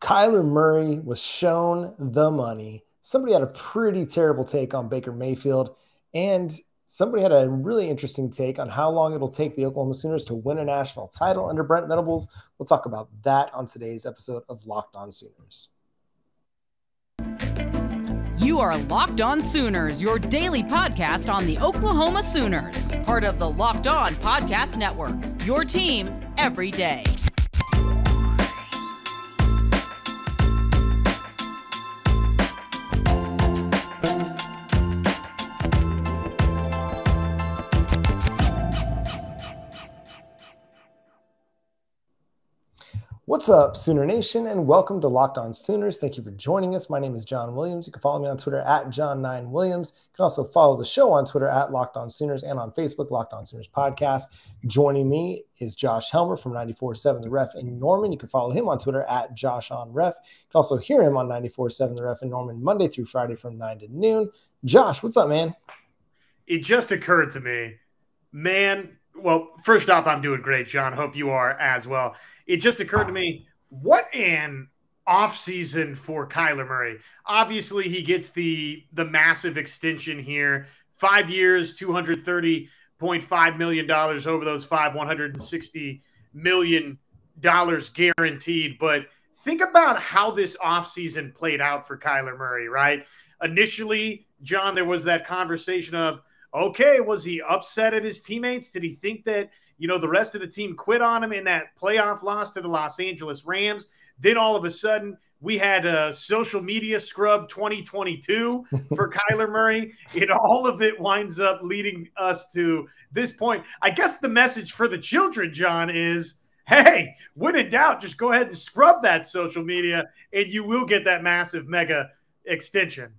Kyler Murray was shown the money. Somebody had a pretty terrible take on Baker Mayfield, and somebody had a really interesting take on how long it'll take the Oklahoma Sooners to win a national title under Brent Venables. We'll talk about that on today's episode of Locked On Sooners. You are Locked On Sooners, your daily podcast on the Oklahoma Sooners, part of the Locked On Podcast Network, your team every day. What's up, Sooner Nation, and welcome to Locked On Sooners. Thank you for joining us. My name is John Williams. You can follow me on Twitter at John9Williams. You can also follow the show on Twitter at Locked On Sooners and on Facebook, Locked On Sooners Podcast. Joining me is Josh Helmer from 94.7 The Ref in Norman. You can follow him on Twitter at JoshOnRef. You can also hear him on 94.7 The Ref in Norman Monday through Friday from 9 to noon. Josh, what's up, man? It just occurred to me, well, first off, I'm doing great, John. Hope you are as well. It just occurred to me, what an offseason for Kyler Murray. Obviously, he gets the massive extension here. 5 years, $230.5 million over those $160 million guaranteed. But think about how this offseason played out for Kyler Murray, right? Initially, John, there was that conversation of, okay, was he upset at his teammates? Did he think that, the rest of the team quit on him in that playoff loss to the Los Angeles Rams? Then all of a sudden, we had a social media scrub 2022 for Kyler Murray. All of it winds up leading us to this point. I guess the message for the children, John, is, hey, when in doubt, just go ahead and scrub that social media, and you will get that massive mega extension.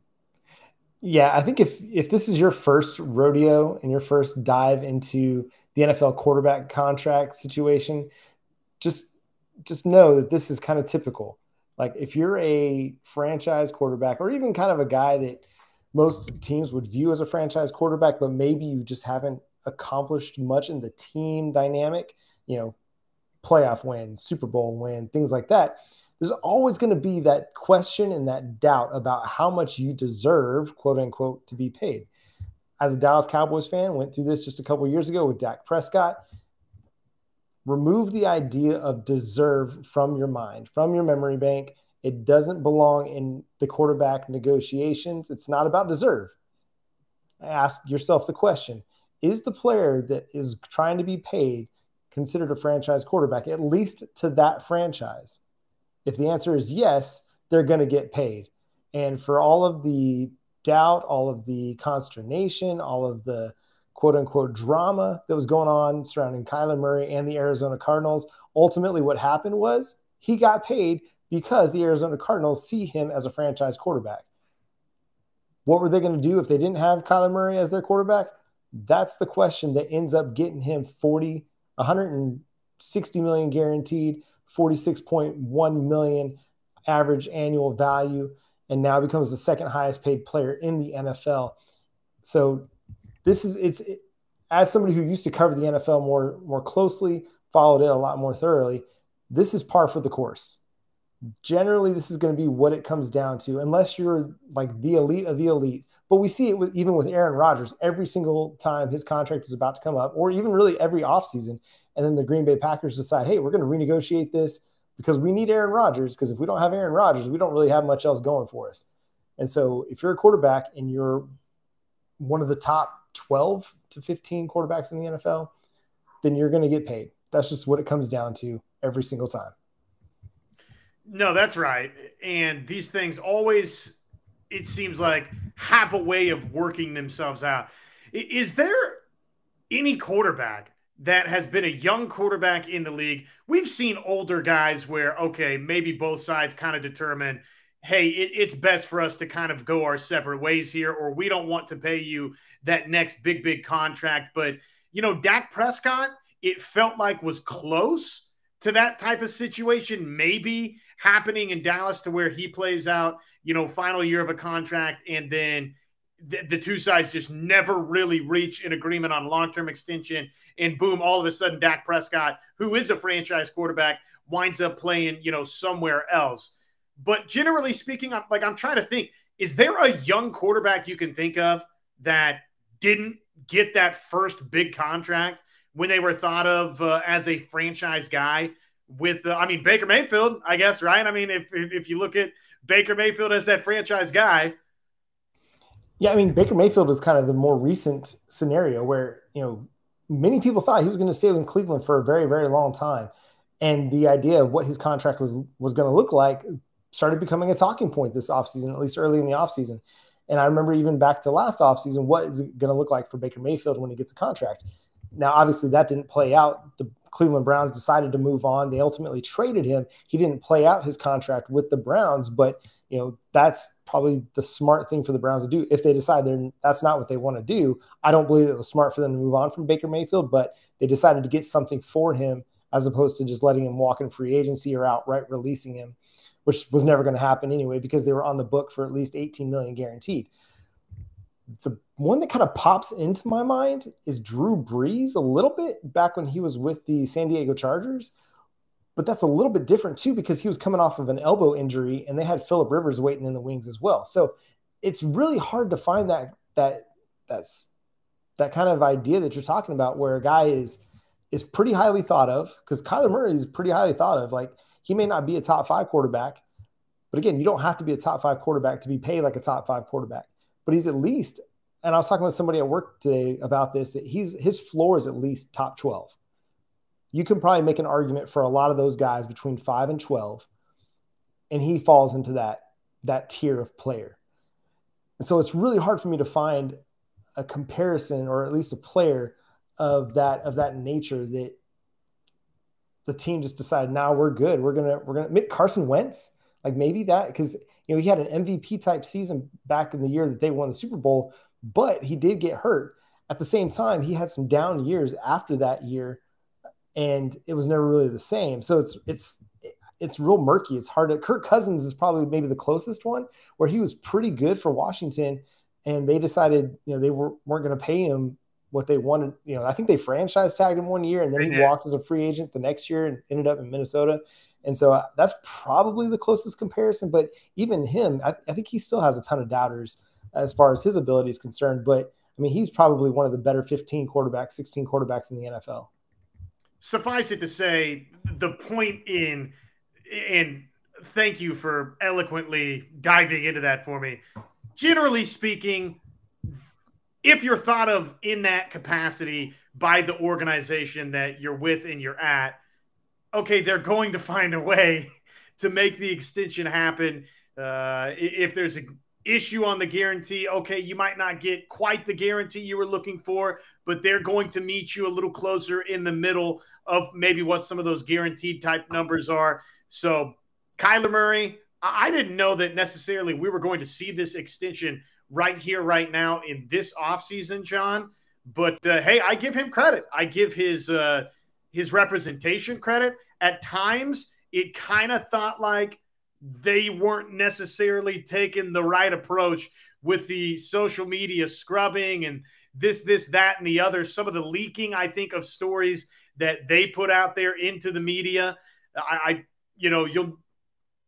Yeah, I think if this is your first rodeo and your first dive into the NFL quarterback contract situation, just know that this is kind of typical. Like if you're a franchise quarterback or even kind of a guy that most teams would view as a franchise quarterback, but maybe you just haven't accomplished much in the team dynamic, playoff win, Super Bowl win, things like that. There's always going to be that question and that doubt about how much you deserve, quote unquote, to be paid. As a Dallas Cowboys fan, went through this just a couple of years ago with Dak Prescott. Remove the idea of deserve from your mind, from your memory bank. It doesn't belong in the quarterback negotiations. It's not about deserve. Ask yourself the question, is the player that is trying to be paid considered a franchise quarterback, at least to that franchise? If the answer is yes, they're going to get paid. And for all of the doubt, all of the consternation, all of the quote-unquote drama that was going on surrounding Kyler Murray and the Arizona Cardinals, ultimately what happened was he got paid because the Arizona Cardinals see him as a franchise quarterback. What were they going to do if they didn't have Kyler Murray as their quarterback? That's the question that ends up getting him $160 million guaranteed, $46.1 million average annual value, and now becomes the second highest paid player in the NFL. So as somebody who used to cover the NFL more closely, followed it a lot more thoroughly, this is par for the course. Generally, this is going to be what it comes down to, unless you're like the elite of the elite. But we see it even with Aaron Rodgers every single time his contract is about to come up, or even really every offseason. And then the Green Bay Packers decide, hey, we're going to renegotiate this because we need Aaron Rodgers, because if we don't have Aaron Rodgers, we don't really have much else going for us. And so if you're a quarterback and you're one of the top 12 to 15 quarterbacks in the NFL, then you're going to get paid. That's just what it comes down to every single time. No, that's right. And these things always, it seems like, have a way of working themselves out. Is there any quarterback that has been a young quarterback in the league? We've seen older guys where, okay, maybe both sides kind of determine, hey, it's best for us to kind of go our separate ways here, or we don't want to pay you that next big contract. But, Dak Prescott, it felt like was close to that type of situation, maybe happening in Dallas to where he plays out, final year of a contract, and then the two sides just never really reach an agreement on long-term extension, and boom, all of a sudden Dak Prescott, who is a franchise quarterback, winds up playing, somewhere else. But generally speaking, I'm trying to think, is there a young quarterback you can think of that didn't get that first big contract when they were thought of as a franchise guy? With Baker Mayfield, I guess, right? I mean, if you look at Baker Mayfield as that franchise guy. Yeah, I mean, Baker Mayfield was kind of the more recent scenario where, many people thought he was going to stay in Cleveland for a very, very long time. And the idea of what his contract was going to look like started becoming a talking point this offseason, at least early in the offseason. And I remember even back to last offseason, what is it going to look like for Baker Mayfield when he gets a contract? Now, obviously, that didn't play out. The Cleveland Browns decided to move on. They ultimately traded him. He didn't play out his contract with the Browns, but that's probably the smart thing for the Browns to do. If they decide that's not what they want to do, I don't believe it was smart for them to move on from Baker Mayfield, but they decided to get something for him as opposed to just letting him walk in free agency or outright releasing him, which was never going to happen anyway because they were on the book for at least $18 million guaranteed. The one that kind of pops into my mind is Drew Brees a little bit back when he was with the San Diego Chargers. But that's a little bit different too, because he was coming off of an elbow injury and they had Phillip Rivers waiting in the wings as well. So it's really hard to find that kind of idea that you're talking about where a guy is pretty highly thought of, because Kyler Murray is pretty highly thought of. Like, he may not be a top 5 quarterback, but again, you don't have to be a top 5 quarterback to be paid like a top 5 quarterback. But he's at least, and I was talking with somebody at work today about this, that his floor is at least top 12. You can probably make an argument for a lot of those guys between 5 and 12, and he falls into that tier of player. And so it's really hard for me to find a comparison, or at least a player of that nature, that the team just decided, now we're good. We're gonna make Carson Wentz, like maybe that, because he had an MVP type season back in the year that they won the Super Bowl, but he did get hurt. At the same time, he had some down years after that year, and it was never really the same. So it's real murky. It's hard to. Kirk Cousins is probably maybe the closest one, where he was pretty good for Washington, and they decided they weren't going to pay him what they wanted. I think they franchise tagged him one year, and then he walked as a free agent the next year and ended up in Minnesota. And so that's probably the closest comparison. But even him, I think he still has a ton of doubters as far as his ability is concerned. But I mean, he's probably one of the better 15 quarterbacks, 16 quarterbacks in the NFL. Suffice it to say, the point and thank you for eloquently diving into that for me. Generally speaking, if you're thought of in that capacity by the organization that you're with and you're at, okay, they're going to find a way to make the extension happen. If there's an issue on the guarantee, okay, you might not get quite the guarantee you were looking for, but they're going to meet you a little closer in the middle of maybe what some of those guaranteed type numbers are. So Kyler Murray, I didn't know that necessarily we were going to see this extension right here, right now in this offseason, John. But hey, I give him credit. I give his representation credit. At times, it kind of thought like they weren't necessarily taking the right approach with the social media scrubbing and this, that, and the other. Some of the leaking, I think, of stories that they put out there into the media. You'll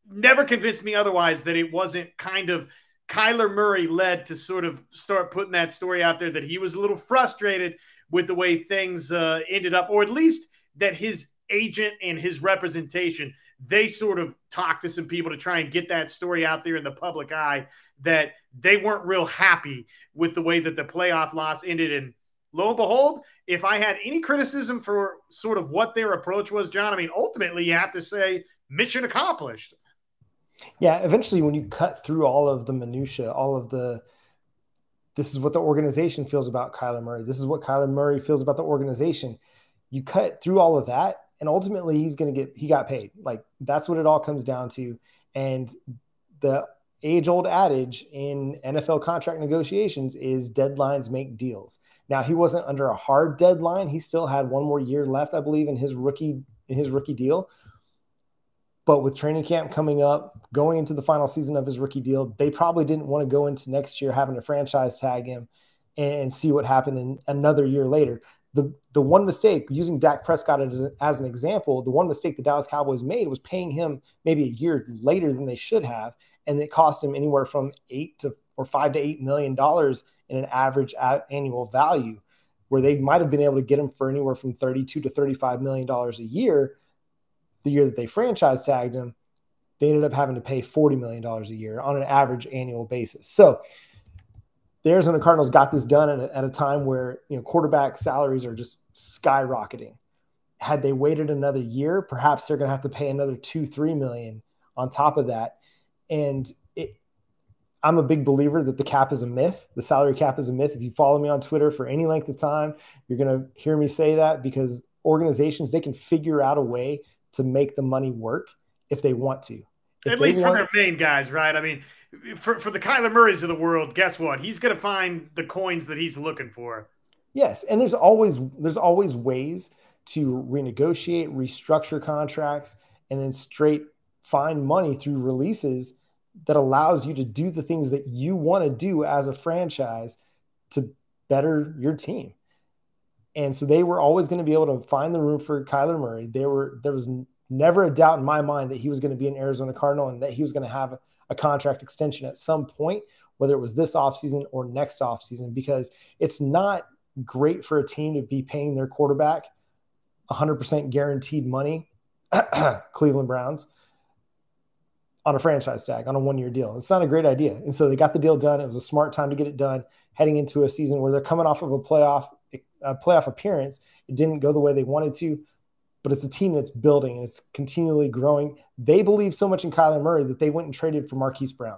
never convince me otherwise that it wasn't kind of Kyler Murray led to sort of start putting that story out there, that he was a little frustrated with the way things ended up, or at least that his agent and his representation, they sort of talked to some people to try and get that story out there in the public eye, that they weren't real happy with the way that the playoff loss ended. And lo and behold, if I had any criticism for sort of what their approach was, John, I mean, ultimately you have to say mission accomplished. Yeah, eventually when you cut through all of the minutia, this is what the organization feels about Kyler Murray. This is what Kyler Murray feels about the organization. You cut through all of that, and ultimately he got paid. Like, that's what it all comes down to. And the age-old adage in NFL contract negotiations is deadlines make deals. Now, he wasn't under a hard deadline. He still had one more year left, I believe, in his rookie deal. But with training camp coming up, going into the final season of his rookie deal, they probably didn't want to go into next year having to franchise tag him and see what happened in another year later. The one mistake, using Dak Prescott as an example, the one mistake the Dallas Cowboys made was paying him maybe a year later than they should have, and it cost him anywhere from $5 to $8 million in an average annual value, where they might have been able to get him for anywhere from $32 to $35 million a year. The year that they franchise tagged him, they ended up having to pay $40 million a year on an average annual basis. So the Arizona Cardinals got this done at a time where, quarterback salaries are just skyrocketing. Had they waited another year, perhaps they're going to have to pay another $2-3 million on top of that. And I'm a big believer that the cap is a myth. The salary cap is a myth. If you follow me on Twitter for any length of time, you're going to hear me say that, because organizations, they can figure out a way to make the money work if they want to. At least for their main guys, right? I mean, for the Kyler Murrays of the world, guess what? He's going to find the coins that he's looking for. Yes, and there's always ways to renegotiate, restructure contracts, and then straight find money through releases that allows you to do the things that you want to do as a franchise to better your team. And so they were always going to be able to find the room for Kyler Murray. There was never a doubt in my mind that he was going to be an Arizona Cardinal and that he was going to have a contract extension at some point, whether it was this offseason or next offseason, because it's not great for a team to be paying their quarterback 100% guaranteed money, Cleveland Browns, on a franchise tag, on a one-year deal. It's not a great idea. And so they got the deal done. It was a smart time to get it done, heading into a season where they're coming off of a playoff appearance. It didn't go the way they wanted to, but it's a team that's building and it's continually growing. They believe so much in Kyler Murray that they went and traded for Marquise Brown.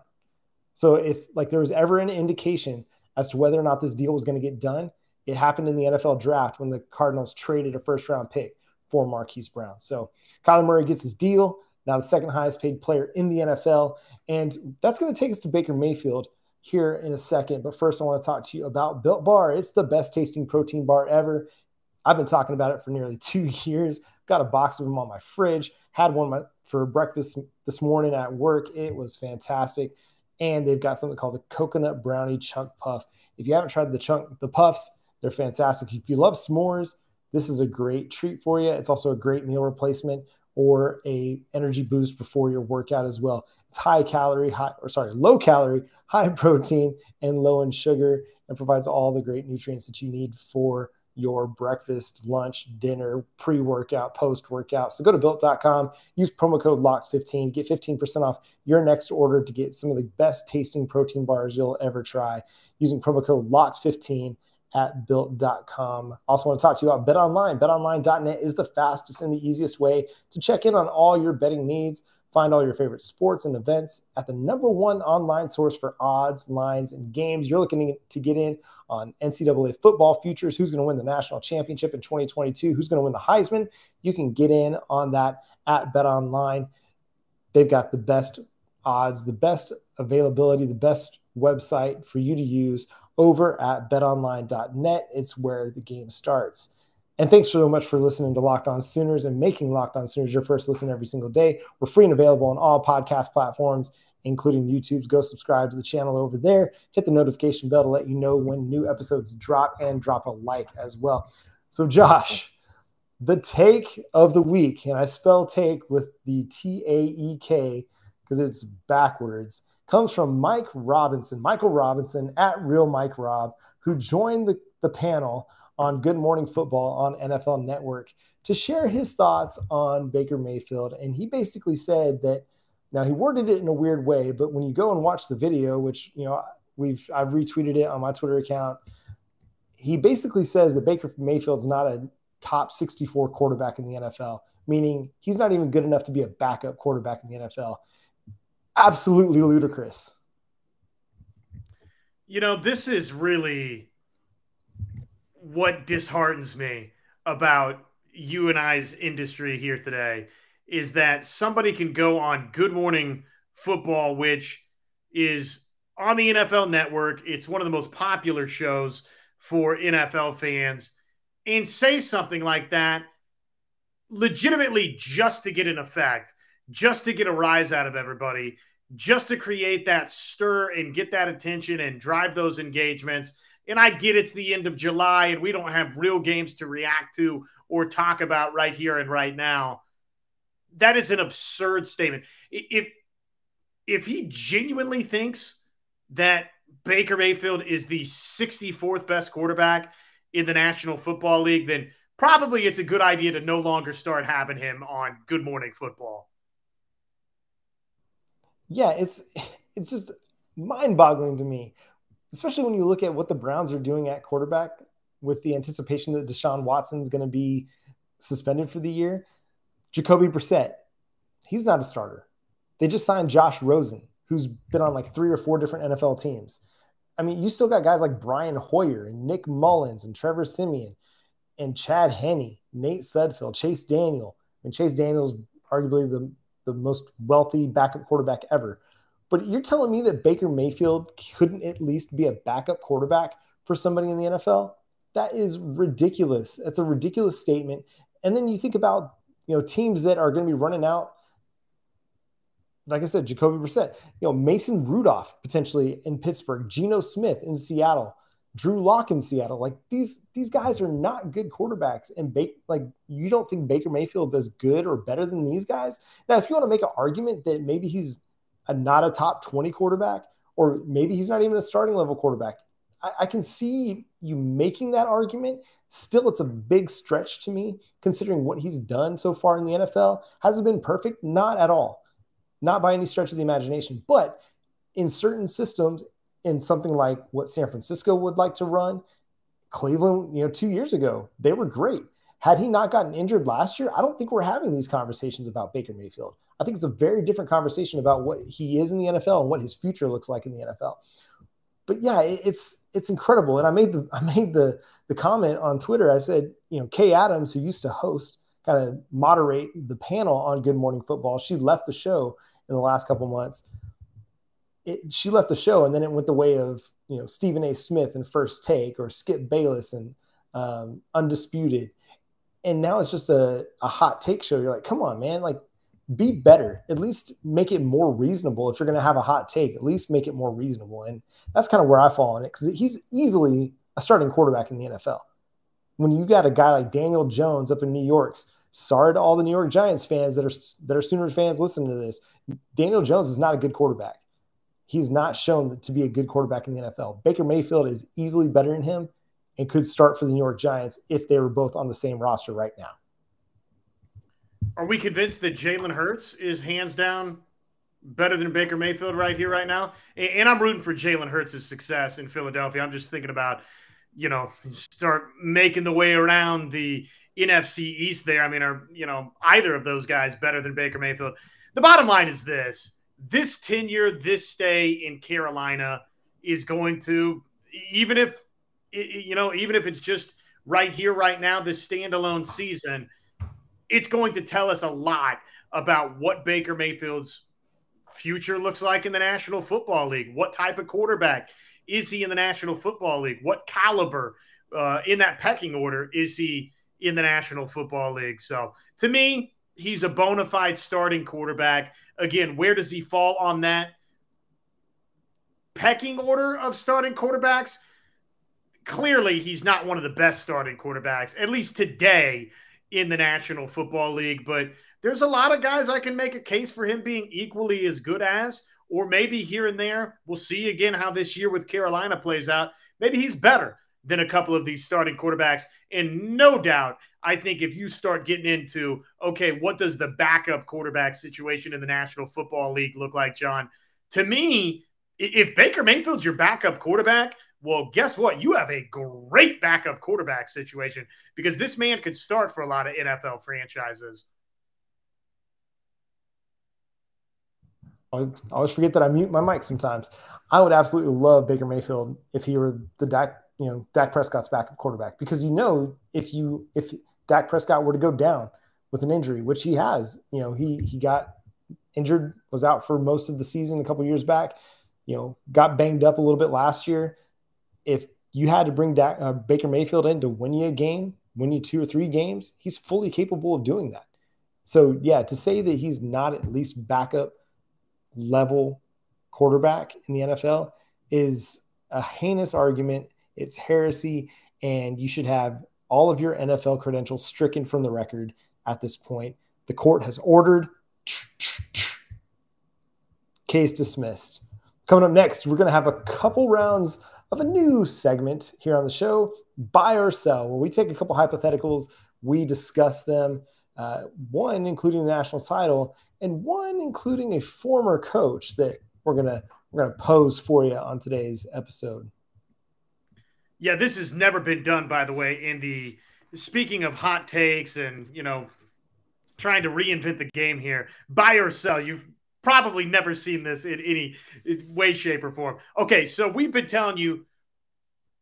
So if there was ever an indication as to whether or not this deal was going to get done, it happened in the NFL draft when the Cardinals traded a first-round pick for Marquise Brown. So Kyler Murray gets his deal, now the second highest paid player in the NFL. And that's going to take us to Baker Mayfield here in a second. But first, I want to talk to you about Built Bar. It's the best tasting protein bar ever. I've been talking about it for nearly 2 years. Got a box of them on my fridge. Had one for breakfast this morning at work. It was fantastic. And they've got something called the Coconut Brownie Chunk Puff. If you haven't tried the puffs, they're fantastic. If you love s'mores, this is a great treat for you. It's also a great meal replacement or a energy boost before your workout as well. It's low calorie, high protein, and low in sugar, and provides all the great nutrients that you need for your breakfast, lunch, dinner, pre-workout, post-workout. So go to built.com, use promo code LOCKED15, get 15% off your next order to get some of the best tasting protein bars you'll ever try using promo code LOCKED15 at built.com. Also want to talk to you about BetOnline. BetOnline.net is the fastest and the easiest way to check in on all your betting needs. Find all your favorite sports and events at the #1 online source for odds, lines, and games. You're looking to get in on NCAA football futures, who's going to win the national championship in 2022, who's going to win the Heisman. You can get in on that at BetOnline. They've got the best odds, the best availability, the best website for you to use over at betonline.net. It's where the game starts. And thanks so much for listening to Locked On Sooners and making Locked On Sooners your first listen every single day. We're free and available on all podcast platforms, including YouTube's. Go subscribe to the channel over there. Hit the notification bell to let you know when new episodes drop, and drop a like as well. So Josh, the take of the week, and I spell take with the T-A-E-K because it's backwards, comes from Michael Robinson at Real Mike Rob, who joined the panel on Good Morning Football on NFL Network to share his thoughts on Baker Mayfield. And he basically said that, now he worded it in a weird way, but when you go and watch the video, which, I've retweeted it on my Twitter account, he basically says that Baker Mayfield's not a top 64 quarterback in the NFL, meaning he's not even good enough to be a backup quarterback in the NFL. Absolutely ludicrous. This is really what disheartens me about you and I's industry here today, is that somebody can go on Good Morning Football, which is on the NFL Network. It's one of the most popular shows for NFL fans, and say something like that legitimately just to get an effect, just to get a rise out of everybody, just to create that stir and get that attention and drive those engagements. And I get it's the end of July and we don't have real games to react to or talk about right here and right now. That is an absurd statement. If he genuinely thinks that Baker Mayfield is the 64th best quarterback in the National Football League, then probably it's a good idea to no longer start having him on Good Morning Football. Yeah, it's just mind-boggling to me, especially when you look at what the Browns are doing at quarterback with the anticipation that Deshaun Watson is going to be suspended for the year. Jacoby Brissett, he's not a starter. They just signed Josh Rosen, who's been on like 3 or 4 different NFL teams. I mean, you still got guys like Brian Hoyer and Nick Mullins and Trevor Siemian and Chad Henne, Nate Sudfeld, Chase Daniel. And Chase Daniel's arguably the most wealthy backup quarterback ever. But you're telling me that Baker Mayfield couldn't at least be a backup quarterback for somebody in the NFL? That is ridiculous. That's a ridiculous statement. And then you think about, teams that are going to be running out, like I said, Jacoby Brissett, Mason Rudolph potentially in Pittsburgh, Geno Smith in Seattle, Drew Lock in Seattle. Like these guys are not good quarterbacks. And you don't think Baker Mayfield's as good or better than these guys? Now, if you want to make an argument that maybe he's not a top 20 quarterback, or maybe he's not even a starting level quarterback, I can see you making that argument. Still, it's a big stretch to me, considering what he's done so far in the NFL. Has it been perfect? Not at all. Not by any stretch of the imagination. But in certain systems, in something like what San Francisco would like to run, Cleveland, 2 years ago, they were great. Had he not gotten injured last year, I don't think we're having these conversations about Baker Mayfield. I think it's a very different conversation about what he is in the NFL and what his future looks like in the NFL. But yeah, it's incredible. And I made the comment on Twitter. I said, Kay Adams, who used to host, kind of moderate the panel on Good Morning Football, she left the show in the last couple months. She left the show, and then it went the way of Stephen A. Smith and First Take, or Skip Bayless and Undisputed. And now it's just a hot take show. You're like, come on, man, like be better. At least make it more reasonable. If you're going to have a hot take, at least make it more reasonable. And that's kind of where I fall on it, because he's easily a starting quarterback in the NFL. When you got a guy like Daniel Jones up in New York, sorry to all the New York Giants fans that are Sooners fans listening to this, Daniel Jones is not a good quarterback. He's not shown to be a good quarterback in the NFL. Baker Mayfield is easily better than him and could start for the New York Giants if they were both on the same roster right now. Are we convinced that Jalen Hurts is hands down better than Baker Mayfield right here, right now? And I'm rooting for Jalen Hurts' success in Philadelphia. I'm just thinking about, start making the way around the NFC East there. I mean, are either of those guys better than Baker Mayfield? The bottom line is this tenure, this stay in Carolina is going to, even if it's just right here, right now, this standalone season, it's going to tell us a lot about what Baker Mayfield's future looks like in the National Football League. What type of quarterback is he in the National Football League? What caliber in that pecking order is he in the National Football League? So to me, he's a bona fide starting quarterback. Again, where does he fall on that pecking order of starting quarterbacks? Clearly, he's not one of the best starting quarterbacks, at least today, in the National Football League. But there's a lot of guys I can make a case for him being equally as good as, or maybe here and there. We'll see again how this year with Carolina plays out. Maybe he's better than a couple of these starting quarterbacks. And no doubt, I think if you start getting into, okay, what does the backup quarterback situation in the National Football League look like, John? To me, if Baker Mayfield's your backup quarterback, well, guess what? You have a great backup quarterback situation, because this man could start for a lot of NFL franchises. I always forget that I mute my mic sometimes. I would absolutely love Baker Mayfield if he were the Dak Prescott's backup quarterback, because if Dak Prescott were to go down with an injury, which he has, he got injured, was out for most of the season a couple years back, got banged up a little bit last year. If you had to bring Baker Mayfield in to win you a game, win you 2 or 3 games, he's fully capable of doing that. So yeah, to say that he's not at least backup level quarterback in the NFL is a heinous argument. It's heresy, and you should have all of your NFL credentials stricken from the record at this point. The court has ordered. Case dismissed. Coming up next, we're going to have a couple rounds of a new segment here on the show, Buy or Sell, where we take a couple hypotheticals, we discuss them, one including the national title, and one including a former coach that we're gonna pose for you on today's episode. Yeah, this has never been done, by the way. Speaking of hot takes and trying to reinvent the game here, buy or sell. You've probably never seen this in any way, shape, or form. Okay, so we've been telling you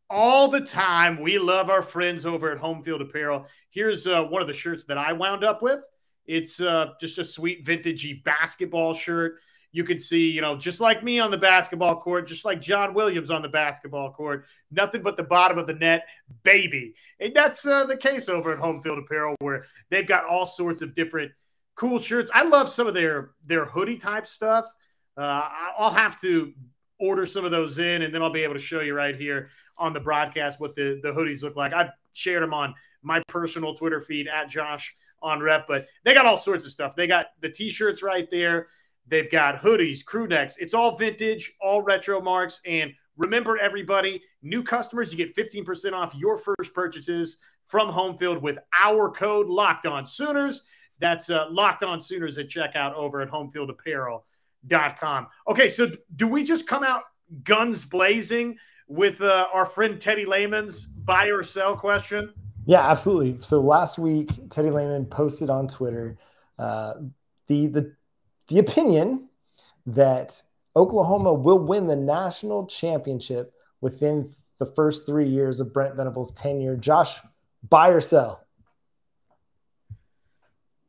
all the time we love our friends over at Homefield Apparel. Here's one of the shirts that I wound up with. It's just a sweet vintagey basketball shirt. You can see, just like me on the basketball court, just like John Williams on the basketball court, nothing but the bottom of the net, baby. And that's the case over at Homefield Apparel, where they've got all sorts of different cool shirts. I love some of their hoodie type stuff. I'll have to order some of those in, and then I'll be able to show you right here on the broadcast what the hoodies look like. I've shared them on my personal Twitter feed at Josh on Rep, but they got all sorts of stuff. They got the t-shirts right there. They've got hoodies, crew necks. It's all vintage, all retro marks. And remember, everybody, new customers, you get 15% off your first purchases from Homefield with our code Locked On Sooners. That's Locked On Sooners at checkout over at homefieldapparel.com. Okay, so do we just come out guns blazing with our friend Teddy Lehman's buy or sell question? Yeah, absolutely. So last week, Teddy Lehman posted on Twitter the opinion that Oklahoma will win the national championship within the first 3 years of Brent Venables' tenure. Josh, buy or sell?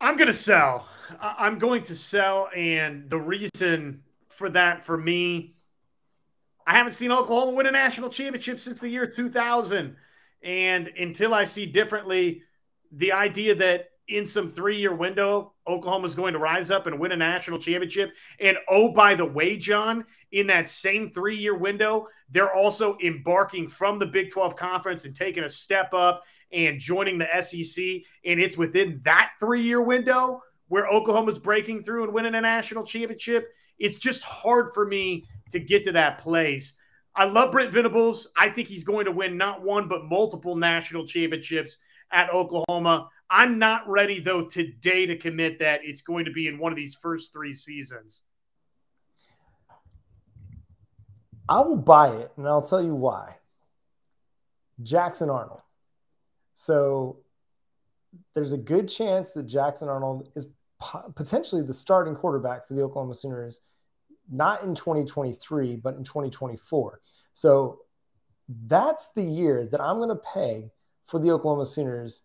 I'm going to sell. I'm going to sell, and the reason for that, for me, I haven't seen Oklahoma win a national championship since the year 2000. And until I see differently, the idea that in some 3-year window, Oklahoma is going to rise up and win a national championship. And oh, by the way, John, in that same 3-year window, they're also embarking from the Big 12 Conference and taking a step up and joining the SEC. And it's within that 3-year window where Oklahoma's breaking through and winning a national championship. It's just hard for me to get to that place. I love Brent Venables. I think he's going to win not one, but multiple national championships at Oklahoma. I'm not ready, though, today to commit that it's going to be in one of these first 3 seasons. I will buy it, and I'll tell you why. Jackson Arnold. So there's a good chance that Jackson Arnold is potentially the starting quarterback for the Oklahoma Sooners, not in 2023, but in 2024. So that's the year that I'm going to peg for the Oklahoma Sooners.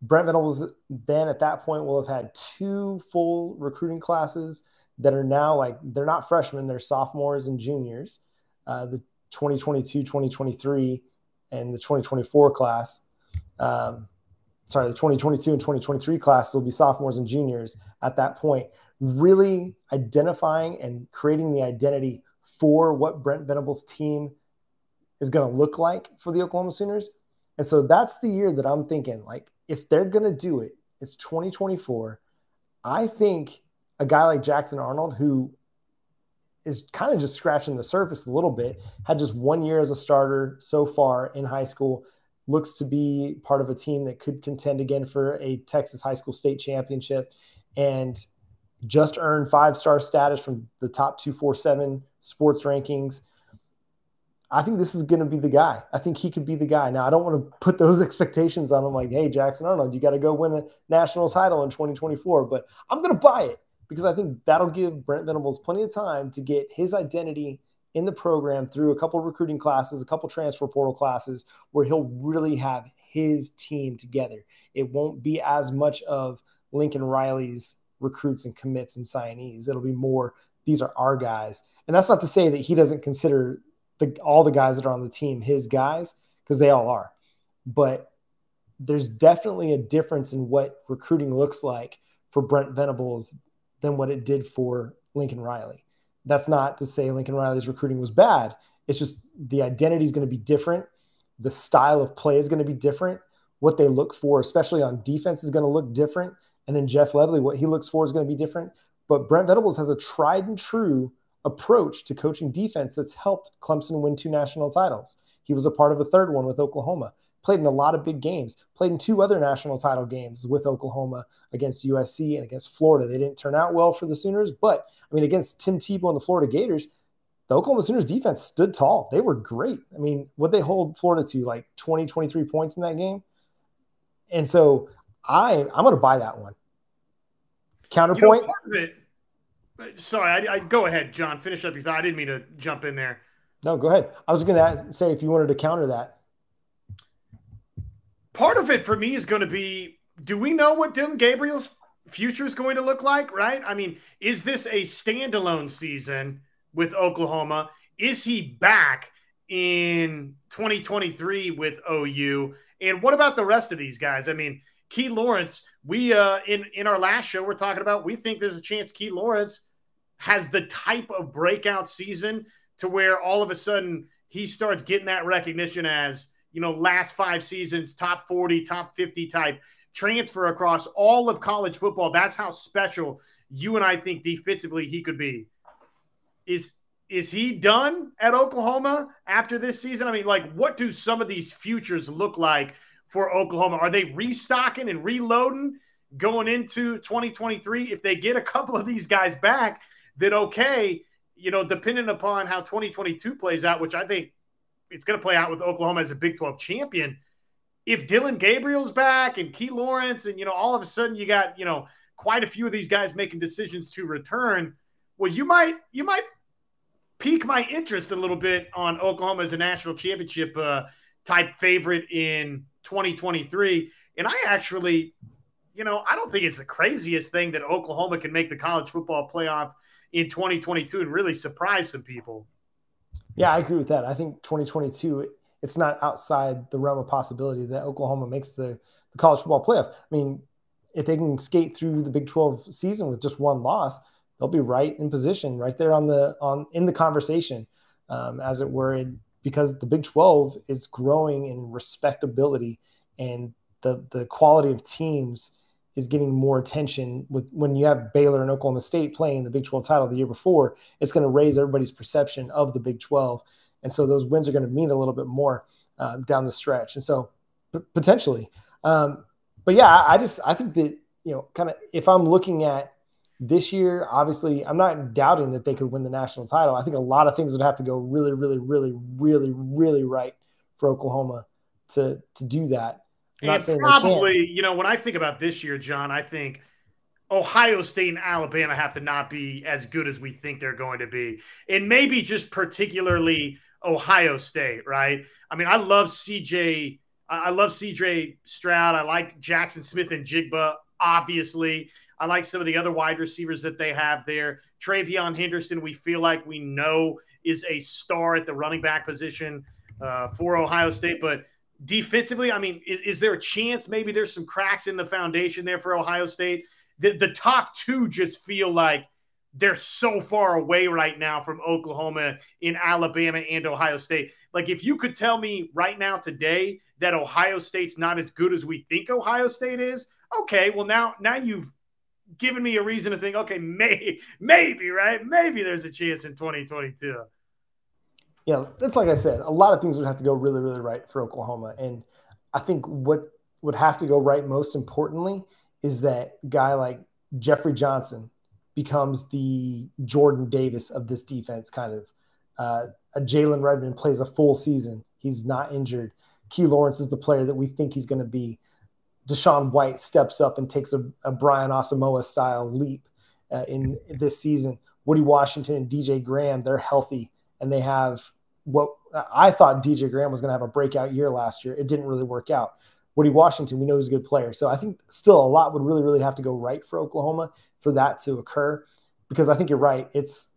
Brent Venables then at that point will have had 2 full recruiting classes that are now they're not freshmen, they're sophomores and juniors. The 2022, 2023, and the 2024 class. The 2022 and 2023 classes will be sophomores and juniors at that point, really identifying and creating the identity for what Brent Venables' team is going to look like for the Oklahoma Sooners. And so that's the year that I'm thinking, if they're going to do it, it's 2024. I think a guy like Jackson Arnold, who is kind of just scratching the surface a little bit, had just 1 year as a starter so far in high school, looks to be part of a team that could contend again for a Texas high school state championship, and just earned 5-star status from the top 247 sports rankings. I think this is going to be the guy. I think he could be the guy. Now, I don't want to put those expectations on him like, hey, Jackson Arnold, you got to go win a national title in 2024. But I'm going to buy it because I think that'll give Brent Venables plenty of time to get his identity in the program through a couple recruiting classes, a couple transfer portal classes, where he'll really have his team together. It won't be as much of Lincoln Riley's recruits and commits and signees. It'll be more, these are our guys. And that's not to say that he doesn't consider all the guys that are on the team his guys, because they all are. But there's definitely a difference in what recruiting looks like for Brent Venables than what it did for Lincoln Riley. That's not to say Lincoln Riley's recruiting was bad. It's just the identity is going to be different. the style of play is going to be different. What they look for, especially on defense, is going to look different. And then Jeff Lebby, what he looks for is going to be different. But Brent Venables has a tried and true approach to coaching defense that's helped Clemson win 2 national titles. He was a part of a third one with Oklahoma, played in a lot of big games, played in 2 other national title games with Oklahoma against USC and against Florida. They didn't turn out well for the Sooners, but I mean, against Tim Tebow and the Florida Gators, the Oklahoma Sooners defense stood tall. They were great. I mean, what they hold Florida to, like 20, 23 points in that game. And so I'm going to buy that one. Counterpoint. Part of it, sorry, I go ahead, John. Finish up your thought. I didn't mean to jump in there. No, go ahead. I was going to say if you wanted to counter that. Part of it for me is going to be, do we know what Dillon Gabriel's future is going to look like, right? I mean, is this a standalone season with Oklahoma? Is he back in 2023 with OU? And what about the rest of these guys? I mean, Key Lawrence, we in our last show, we're talking about, we think there's a chance Key Lawrence has the type of breakout season to where all of a sudden he starts getting that recognition as, last 5 seasons, top 40, top 50 type transfer across all of college football. That's how special you and I think defensively he could be. Is he done at Oklahoma after this season? I mean, like, what do some of these futures look like for Oklahoma? Are they restocking and reloading going into 2023? If they get a couple of these guys back, then okay, depending upon how 2022 plays out, which I think it's going to play out with Oklahoma as a Big 12 champion. If Dillon Gabriel's back and Key Lawrence and, all of a sudden you got, quite a few of these guys making decisions to return, well, you might pique my interest a little bit on Oklahoma as a national championship type favorite in 2023. And I actually, I don't think it's the craziest thing that Oklahoma can make the college football playoff in 2022 and really surprise some people. Yeah, I agree with that. I think 2022, it's not outside the realm of possibility that Oklahoma makes the college football playoff. I mean, if they can skate through the Big 12 season with just 1 loss, they'll be right in position, right there in the conversation, as it were, because the Big 12 is growing in respectability, and the quality of teams is getting more attention. When you have Baylor and Oklahoma State playing the Big 12 title the year before, it's going to raise everybody's perception of the Big 12. And so those wins are going to mean a little bit more down the stretch. And so potentially. But yeah, I think that, kind of if I'm looking at this year, obviously I'm not doubting that they could win the national title. I think a lot of things would have to go really, really, really, really, really right for Oklahoma to do that. I'm not saying probably, when I think about this year, John, I think Ohio State and Alabama have to not be as good as we think they're going to be. And maybe just particularly Ohio State, right? I mean, I love CJ Stroud. I like Jackson Smith and Jigba, obviously. I like some of the other wide receivers that they have there. Travion Henderson, we feel like we know is a star at the running back position for Ohio State. But defensively, I mean, is there a chance maybe there's some cracks in the foundation there for Ohio State? The top 2 just feel like they're so far away right now from Oklahoma, in Alabama, and Ohio State. Like, if you could tell me right now today that Ohio State's not as good as we think Ohio State is, okay, well, now you've given me a reason to think, okay, maybe, right? Maybe there's a chance in 2022. Yeah, that's like I said, a lot of things would have to go really, really right for Oklahoma. And I think what would have to go right most importantly is that guy like Jeffrey Johnson becomes the Jordan Davis of this defense, kind of. A Jalen Redmond plays a full season. He's not injured. Key Lawrence is the player that we think he's going to be. Deshaun White steps up and takes a Brian Asamoah-style leap in this season. Woody Washington and DJ Graham, they're healthy, and they have what I thought DJ Graham was going to have a breakout year last year. It didn't really work out. Woody Washington, we know he's a good player. So I think still a lot would really, really have to go right for Oklahoma for that to occur, because I think you're right. It's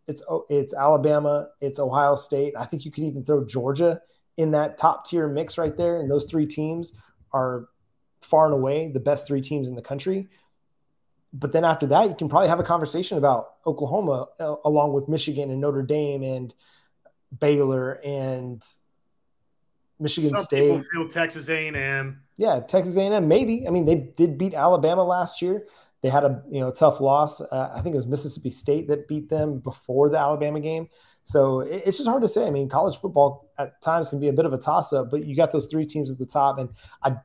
Alabama, it's Ohio State. I think you could even throw Georgia in that top tier mix right there. And those 3 teams are far and away the best 3 teams in the country. But then after that, you can probably have a conversation about Oklahoma along with Michigan and Notre Dame and Baylor and Michigan Some people State. feel Texas A&M. Yeah, Texas A&M, maybe. I mean, they did beat Alabama last year. They had a tough loss. I think it was Mississippi State that beat them before the Alabama game. So it's just hard to say. I mean, college football at times can be a bit of a toss-up, but you got those three teams at the top. And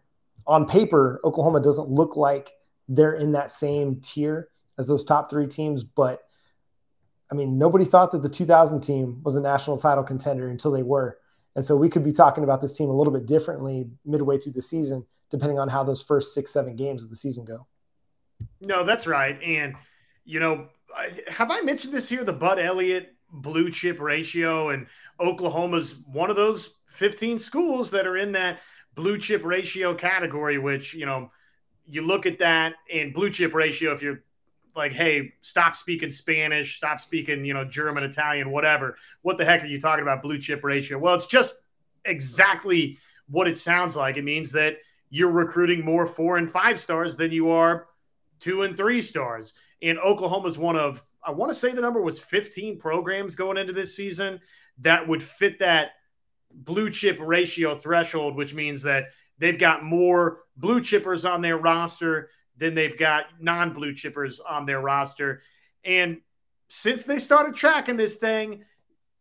on paper, Oklahoma doesn't look like they're in that same tier as those top three teams. But, I mean, nobody thought that the 2000 team was a national title contender until they were. And so we could be talking about this team a little bit differently midway through the season, depending on how those first 6-7 games of the season go. No, that's right. And, have I mentioned this here, the Bud Elliott blue chip ratio? And Oklahoma's one of those 15 schools that are in that blue chip ratio category, which, you look at that and blue chip ratio, if you're like, hey, stop speaking Spanish, stop speaking, German, Italian, whatever. What the heck are you talking about blue chip ratio? Well, it's just exactly what it sounds like. It means that you're recruiting more 4 and 5 stars than you are 2 and 3 stars. And Oklahoma's one of, I want to say the number was 15 programs going into this season that would fit that blue chip ratio threshold, which means that they've got more blue chippers on their roster than they've got non-blue chippers on their roster. And since they started tracking this thing,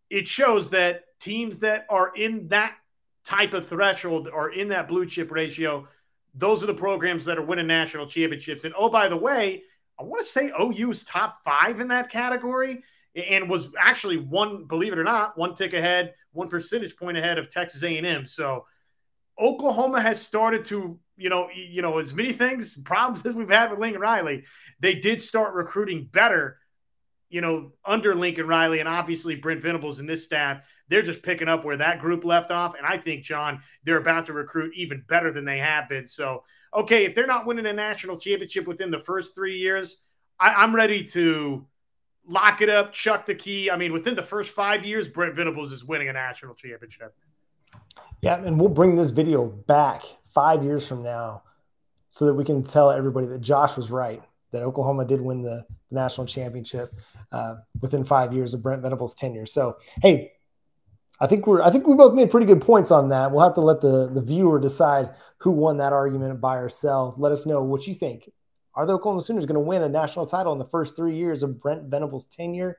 it shows that teams that are in that type of threshold or in that blue chip ratio, those are the programs that are winning national championships. And, oh, by the way, I want to say OU's top 5 in that category and was actually believe it or not, one tick ahead, 1 percentage point ahead of Texas A&M. So Oklahoma has started to, as many problems as we've had with Lincoln Riley, they did start recruiting better, under Lincoln Riley, and obviously Brent Venables and this staff. They're just picking up where that group left off. And I think, John, they're about to recruit even better than they have been. So, okay, if they're not winning a national championship within the first 3 years, I'm ready to lock it up, chuck the key. I mean, within the first 5 years, Brent Venables is winning a national championship. Yeah, and we'll bring this video back 5 years from now so that we can tell everybody that Josh was right, that Oklahoma did win the national championship within 5 years of Brent Venables' tenure. So, hey, I think we both made pretty good points on that. We'll have to let the viewer decide who won that argument, buy or sell. Let us know what you think. Are the Oklahoma Sooners going to win a national title in the first 3 years of Brent Venables' tenure?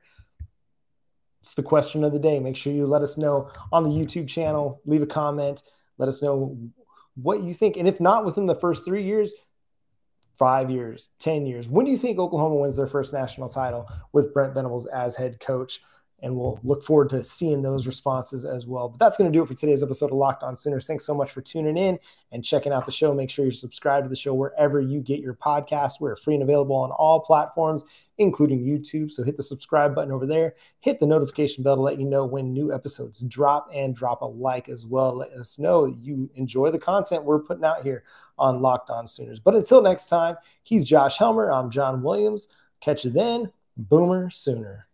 It's the question of the day. Make sure you let us know on the YouTube channel. Leave a comment. Let us know what you think. And if not within the first 3 years, 5 years, 10 years. When do you think Oklahoma wins their first national title with Brent Venables as head coach? And we'll look forward to seeing those responses as well. But that's going to do it for today's episode of Locked On Sooners. Thanks so much for tuning in and checking out the show. Make sure you're subscribed to the show wherever you get your podcasts. We're free and available on all platforms, including YouTube. So hit the subscribe button over there. Hit the notification bell to let you know when new episodes drop, and drop a like as well. Let us know that you enjoy the content we're putting out here on Locked On Sooners. But until next time, he's Josh Helmer. I'm John Williams. Catch you then. Boomer Sooner.